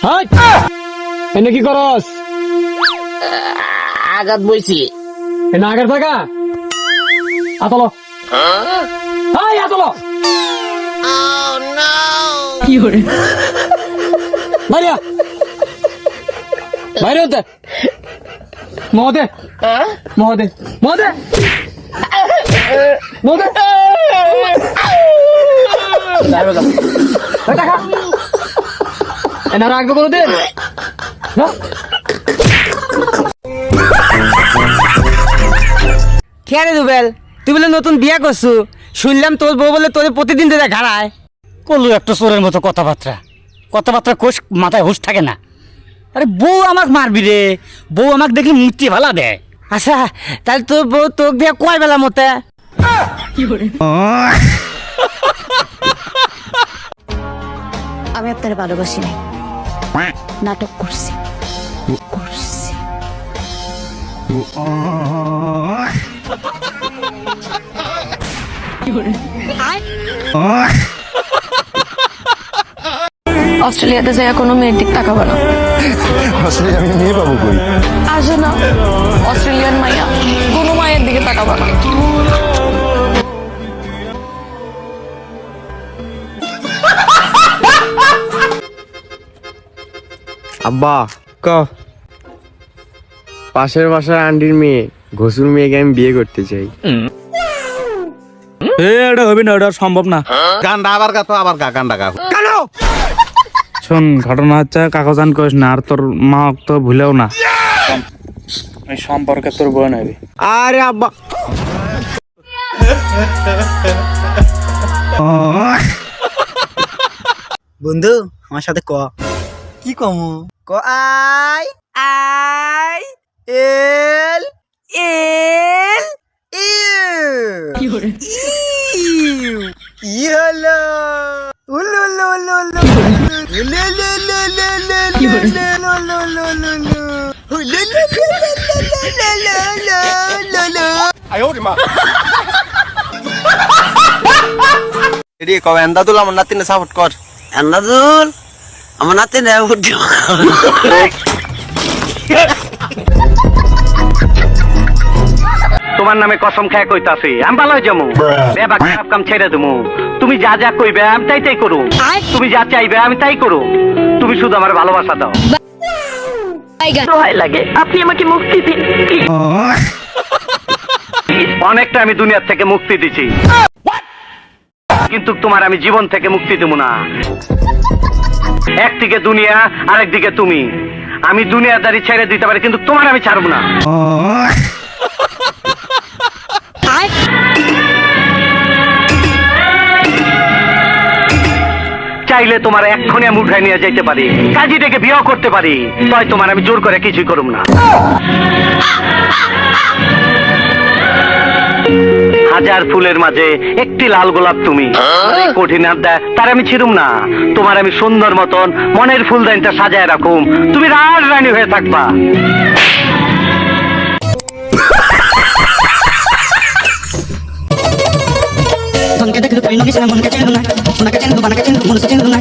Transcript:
High এনে কি করস? আঘাত বইছি। এনে আগের থাকা আতলো হাই আতলো কি করে বাইরে বাইরে হতে মহদে মহদে মহদে মহদে টাকা এনে রাখবে কোনো দিন কে রে দুবেল, তুই বলে নতুন বিয়া করছু, শুনলাম তোর বউ বলে তোর প্রতিদিন তোরা ঘাড়ায়। করলু একটা চোরের মতো কথাবার্তা কোষ মাথায় হুঁশ থাকে না। আরে বউ আমাকে মারবি রে, বউ আমাকে দেখলে মুক্তি ভালা দেয়। আচ্ছা তাহলে তোর বউ তোকে দিয়ে কয় বেলা মতে? কি করে আমি আপনার ভালোবাসি নাই, নাটক করছি করছি। কি করে অস্ট্রেলিয়াতে যাই কোনো মেয়ের দিক তাকাবো না। অস্ট্রেলিয়া আমি মেয়ে পাবো কই? আসে না অস্ট্রেলিয়ান মাইয়া, কোনো মায়ের দিকে তাকাবো না। আব্বা ক পাশের বাসার আন্টির মেয়ে ঘসুর মেয়েকে আমি বিয়ে করতে চাই। এটা হবে না, ওটা সম্ভব না। গান্ডা আবার গাতো আবার গান্ডা গা। শোন, ঘটনা হচ্ছে কাগজান করিস না, আর তোর মা তো ভুলেও না এই সম্পর্কে তোর বই নেবে। আরে আব্বা বন্ধু আমার সাথে ক। কি কমু? ক আই আই এল এল কি করে কি হলো? উলু উলু উলু উলু উলু উলু উলু উলু কি করে উলু উলু উলু উলু উলু উলু এডি কও এন্দাদুল আমার নাতিনে সাপোর্ট কর। এন্দাদুল আমার নাতিনে ভোট দিব। তোমার নামে কসম খায় কইতাছি আমি ভালো যাবো, বেবা খারাপ কাম ছেড়ে দেবো। তুমি যা যা কইবে আমি তাই তাই করু, তুমি যা চাইবে আমি তাই করু। তুমি শুধু আমার ভালোবাসা দাও। দোহাই লাগে আপনি আমাকে মুক্তি দিন। অনেকটা আমি দুনিয়ার থেকে মুক্তি দিছি, কিন্তু তোমার আমি জীবন থেকে মুক্তি দেবো না। একদিকে দুনিয়া আরেকদিকে তুমি। আমি দুনিয়াদারি ছেড়ে দিতে পারি, কিন্তু তোমার আমি ছাড়বো না। চাইলে তোমার এক্ষুনি আমি উঠাই নিয়ে যেতে পারি, কাজী ডেকে বিয়ে করতে পারি, তাই তোমার আমি জোর করে কিছুই করব না। হাজার ফুলের মাঝে একটি লাল গোলাপ তুমি, কঠিন আড্ডা তার আমি ছিড়ুম না। তোমার আমি সুন্দর মতন মনের ফুলদানিটা সাজায় রাখুম, তুমি রাজ রানী হয়ে থাকবা। মনকে দেখলে তুই নগিস না, মনকে চেনো না, সোনাকে চেনো বানাকে চেনো মনকে চেনো না,